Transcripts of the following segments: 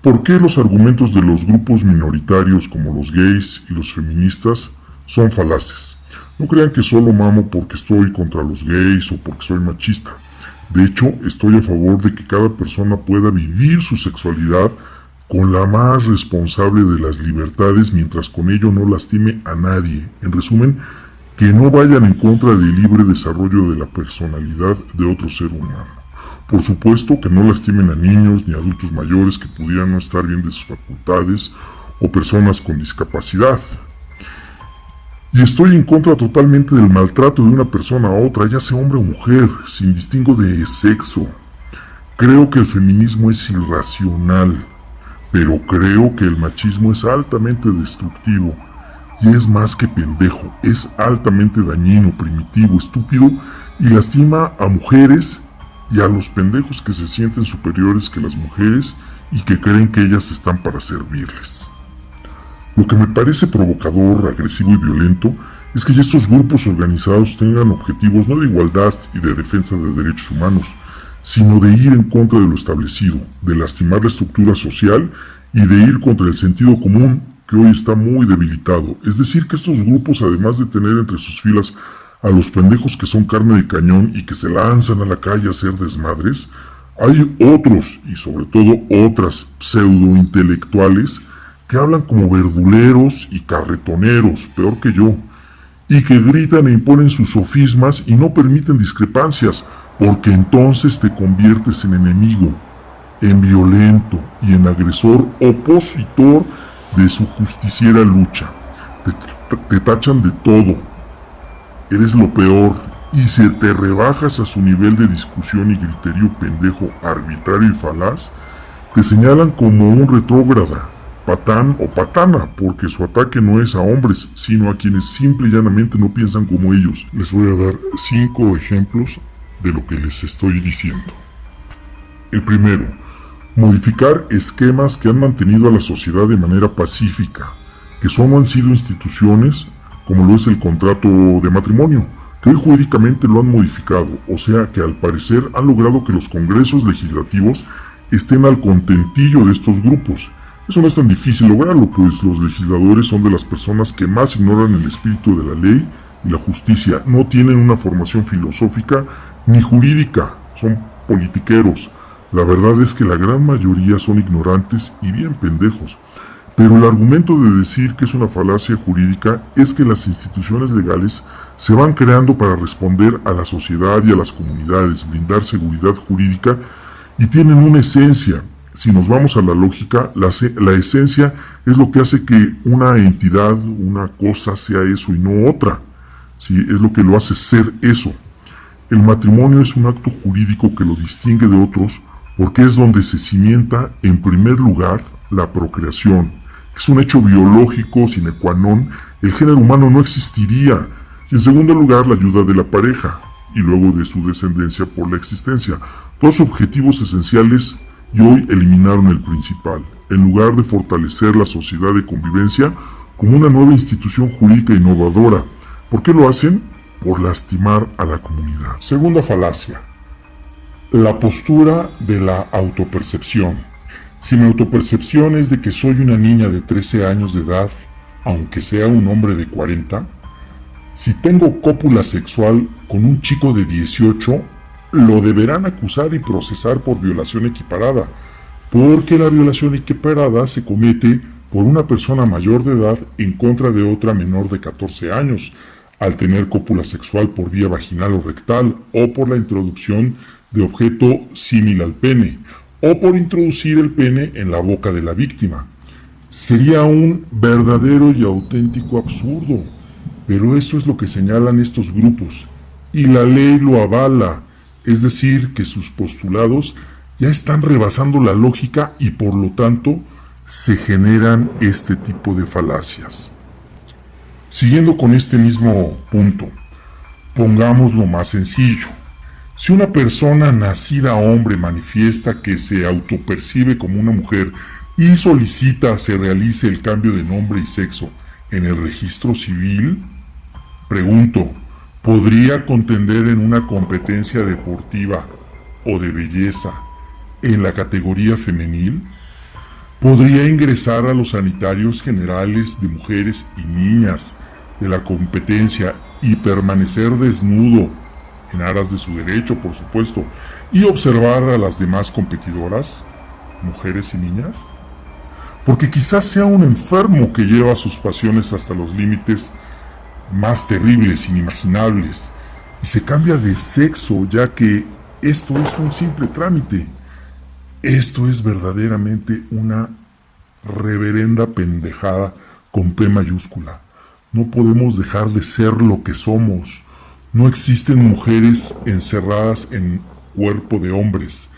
¿Por qué los argumentos de los grupos minoritarios como los gays y los feministas son falaces? No crean que solo mamo porque estoy contra los gays o porque soy machista. De hecho, estoy a favor de que cada persona pueda vivir su sexualidad con la más responsable de las libertades mientras con ello no lastime a nadie. En resumen, que no vayan en contra del libre desarrollo de la personalidad de otro ser humano. Por supuesto que no lastimen a niños ni adultos mayores que pudieran no estar bien de sus facultades o personas con discapacidad. Y estoy en contra totalmente del maltrato de una persona a otra, ya sea hombre o mujer, sin distingo de sexo. Creo que el feminismo es irracional, pero creo que el machismo es altamente destructivo. Y es más que pendejo, es altamente dañino, primitivo, estúpido y lastima a mujeres y a los pendejos que se sienten superiores que las mujeres y que creen que ellas están para servirles. Lo que me parece provocador, agresivo y violento es que estos grupos organizados tengan objetivos no de igualdad y de defensa de derechos humanos, sino de ir en contra de lo establecido, de lastimar la estructura social y de ir contra el sentido común que hoy está muy debilitado. Es decir, que estos grupos, además de tener entre sus filas a los pendejos que son carne de cañón y que se lanzan a la calle a hacer desmadres, hay otros, y sobre todo otras pseudointelectuales, que hablan como verduleros y carretoneros, peor que yo, y que gritan e imponen sus sofismas y no permiten discrepancias, porque entonces te conviertes en enemigo, en violento y en agresor opositor de su justiciera lucha. Te tachan de todo. Eres lo peor y si te rebajas a su nivel de discusión y criterio pendejo, arbitrario y falaz, te señalan como un retrógrada, patán o patana, porque su ataque no es a hombres, sino a quienes simple y llanamente no piensan como ellos. Les voy a dar 5 ejemplos de lo que les estoy diciendo. El primero, modificar esquemas que han mantenido a la sociedad de manera pacífica, que solo han sido instituciones, como lo es el contrato de matrimonio, que hoy jurídicamente lo han modificado, o sea que al parecer han logrado que los congresos legislativos estén al contentillo de estos grupos. Eso no es tan difícil lograrlo, pues los legisladores son de las personas que más ignoran el espíritu de la ley y la justicia, no tienen una formación filosófica ni jurídica, son politiqueros. La verdad es que la gran mayoría son ignorantes y bien pendejos. Pero el argumento de decir que es una falacia jurídica es que las instituciones legales se van creando para responder a la sociedad y a las comunidades, brindar seguridad jurídica y tienen una esencia. Si nos vamos a la lógica, la esencia es lo que hace que una entidad, una cosa sea eso y no otra. ¿Sí? Es lo que lo hace ser eso. El matrimonio es un acto jurídico que lo distingue de otros porque es donde se cimienta en primer lugar la procreación. Es un hecho biológico sine qua non, el género humano no existiría. Y en segundo lugar, la ayuda de la pareja, y luego de su descendencia por la existencia. Dos objetivos esenciales y hoy eliminaron el principal, en lugar de fortalecer la sociedad de convivencia como una nueva institución jurídica innovadora. ¿Por qué lo hacen? Por lastimar a la comunidad. Segunda falacia. La postura de la autopercepción. Si mi autopercepción es de que soy una niña de 13 años de edad, aunque sea un hombre de 40, si tengo cópula sexual con un chico de 18, lo deberán acusar y procesar por violación equiparada, porque la violación equiparada se comete por una persona mayor de edad en contra de otra menor de 14 años, al tener cópula sexual por vía vaginal o rectal, o por la introducción de objeto símil al pene, o por introducir el pene en la boca de la víctima. Sería un verdadero y auténtico absurdo, pero eso es lo que señalan estos grupos, y la ley lo avala, es decir, que sus postulados ya están rebasando la lógica y por lo tanto se generan este tipo de falacias. Siguiendo con este mismo punto, pongámoslo más sencillo. Si una persona nacida hombre manifiesta que se autopercibe como una mujer y solicita se realice el cambio de nombre y sexo en el registro civil, pregunto, ¿podría contender en una competencia deportiva o de belleza en la categoría femenil? podría ingresar a los sanitarios generales de mujeres y niñas de la competencia y permanecer desnudo en aras de su derecho, por supuesto, y observar a las demás competidoras, mujeres y niñas? Porque quizás sea un enfermo que lleva sus pasiones hasta los límites más terribles, inimaginables, y se cambia de sexo, ya que esto es un simple trámite. Esto es verdaderamente una reverenda pendejada con P mayúscula. No podemos dejar de ser lo que somos. No existen mujeres encerradas en cuerpo de hombres.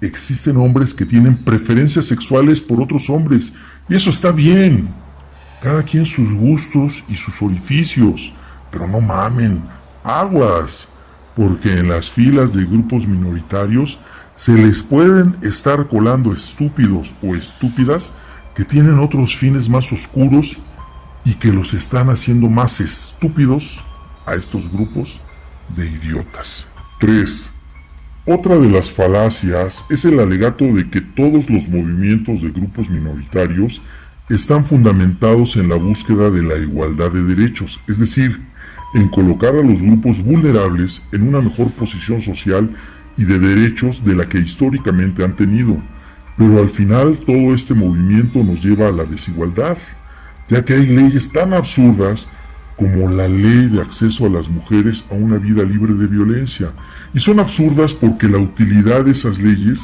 Existen hombres que tienen preferencias sexuales por otros hombres, y eso está bien. Cada quien sus gustos y sus orificios, pero no mamen, aguas, porque en las filas de grupos minoritarios se les pueden estar colando estúpidos o estúpidas que tienen otros fines más oscuros y que los están haciendo más estúpidos a estos grupos de idiotas. 3. Otra de las falacias es el alegato de que todos los movimientos de grupos minoritarios están fundamentados en la búsqueda de la igualdad de derechos, es decir, en colocar a los grupos vulnerables en una mejor posición social y de derechos de la que históricamente han tenido. Pero al final todo este movimiento nos lleva a la desigualdad, ya que hay leyes tan absurdas como la ley de acceso a las mujeres a una vida libre de violencia. Y son absurdas porque la utilidad de esas leyes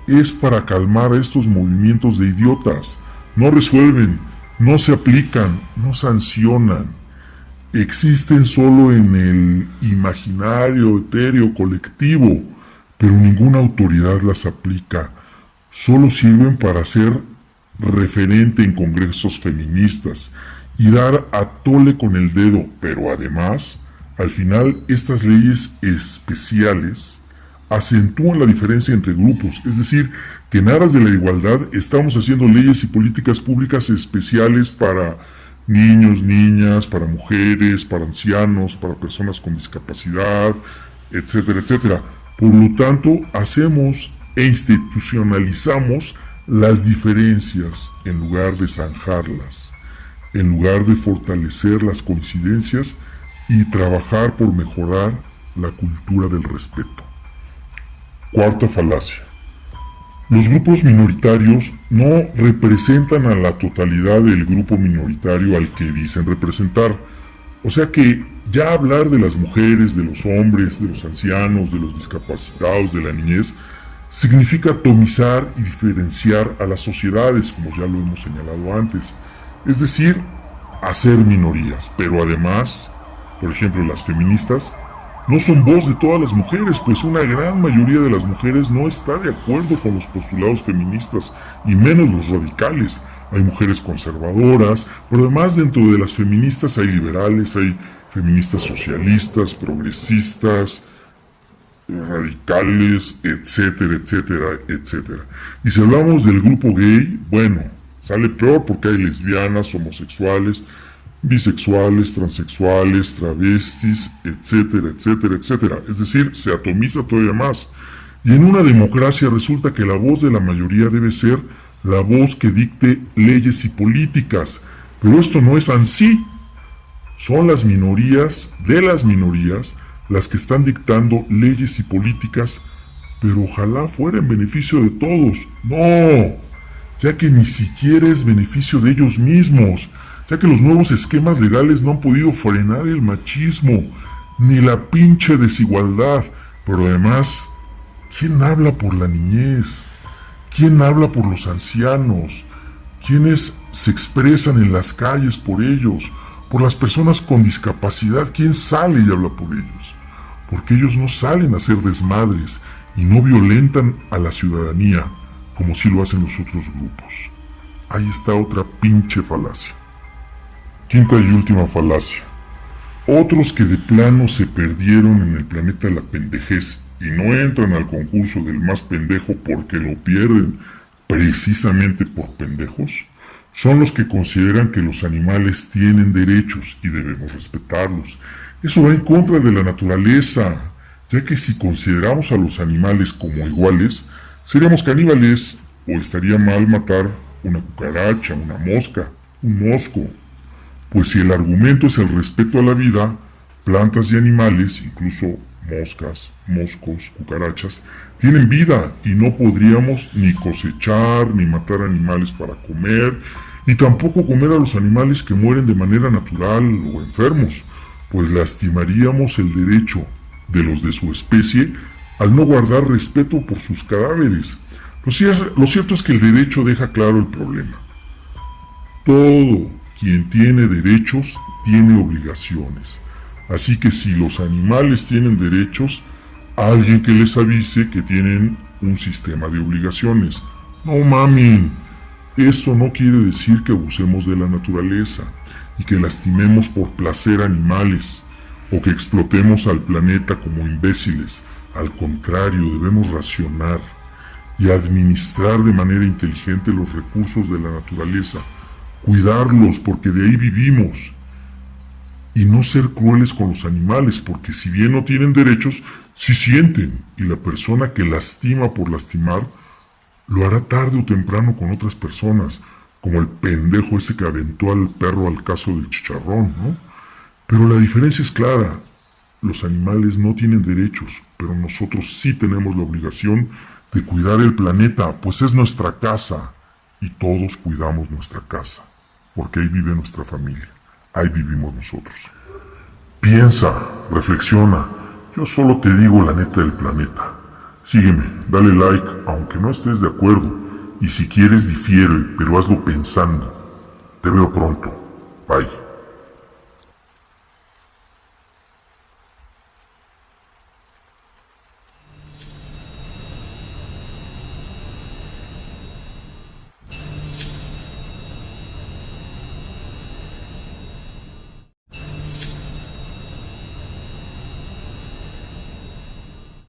es para calmar a estos movimientos de idiotas. No resuelven, no se aplican, no sancionan. Existen solo en el imaginario etéreo colectivo, pero ninguna autoridad las aplica. Solo sirven para ser referente en congresos feministas y dar a tole con el dedo, pero además, al final estas leyes especiales acentúan la diferencia entre grupos, es decir, que en aras de la igualdad estamos haciendo leyes y políticas públicas especiales para niños, niñas, para mujeres, para ancianos, para personas con discapacidad, etcétera, etcétera. Por lo tanto, hacemos e institucionalizamos las diferencias en lugar de zanjarlas, en lugar de fortalecer las coincidencias y trabajar por mejorar la cultura del respeto. Cuarta falacia. Los grupos minoritarios no representan a la totalidad del grupo minoritario al que dicen representar. O sea que ya hablar de las mujeres, de los hombres, de los ancianos, de los discapacitados, de la niñez, significa atomizar y diferenciar a las sociedades, como ya lo hemos señalado antes. Es decir, hacer minorías, pero además, por ejemplo, las feministas no son voz de todas las mujeres, pues una gran mayoría de las mujeres no está de acuerdo con los postulados feministas, y menos los radicales. Hay mujeres conservadoras, pero además dentro de las feministas hay liberales, hay feministas socialistas, progresistas, radicales, etcétera, etcétera, etcétera. Y si hablamos del grupo gay, bueno, sale peor porque hay lesbianas, homosexuales, bisexuales, transexuales, travestis, etcétera, etcétera, etcétera. Es decir, se atomiza todavía más. Y en una democracia resulta que la voz de la mayoría debe ser la voz que dicte leyes y políticas. Pero esto no es así. Son las minorías de las minorías las que están dictando leyes y políticas, pero ojalá fuera en beneficio de todos. No, ya que ni siquiera es beneficio de ellos mismos, ya que los nuevos esquemas legales no han podido frenar el machismo, ni la pinche desigualdad. Pero además, ¿quién habla por la niñez? ¿Quién habla por los ancianos? ¿Quiénes se expresan en las calles por ellos? Por las personas con discapacidad, ¿quién sale y habla por ellos? Porque ellos no salen a hacer desmadres y no violentan a la ciudadanía como si lo hacen los otros grupos. Ahí está otra pinche falacia. Quinta y última falacia. Otros que de plano se perdieron en el planeta de la pendejez y no entran al concurso del más pendejo porque lo pierden precisamente por pendejos, son los que consideran que los animales tienen derechos y debemos respetarlos. Eso va en contra de la naturaleza, ya que si consideramos a los animales como iguales, seríamos caníbales o estaría mal matar una cucaracha, una mosca, un mosco. Pues si el argumento es el respeto a la vida, plantas y animales, incluso moscas, moscos, cucarachas, tienen vida y no podríamos ni cosechar ni matar animales para comer, ni tampoco comer a los animales que mueren de manera natural o enfermos, pues lastimaríamos el derecho de los de su especie al no guardar respeto por sus cadáveres. Lo cierto es que el derecho deja claro el problema. Todo quien tiene derechos tiene obligaciones. Así que si los animales tienen derechos, alguien que les avise que tienen un sistema de obligaciones. No mamen, eso no quiere decir que abusemos de la naturaleza y que lastimemos por placer animales o que explotemos al planeta como imbéciles. Al contrario, debemos racionar y administrar de manera inteligente los recursos de la naturaleza, cuidarlos porque de ahí vivimos, y no ser crueles con los animales porque si bien no tienen derechos, sí sienten, y la persona que lastima por lastimar lo hará tarde o temprano con otras personas, como el pendejo ese que aventó al perro al caso del chicharrón, ¿no? Pero la diferencia es clara. Los animales no tienen derechos, pero nosotros sí tenemos la obligación de cuidar el planeta, pues es nuestra casa y todos cuidamos nuestra casa, porque ahí vive nuestra familia, ahí vivimos nosotros. Piensa, reflexiona, yo solo te digo la neta del planeta. Sígueme, dale like, aunque no estés de acuerdo, y si quieres difiere, pero hazlo pensando. Te veo pronto, bye.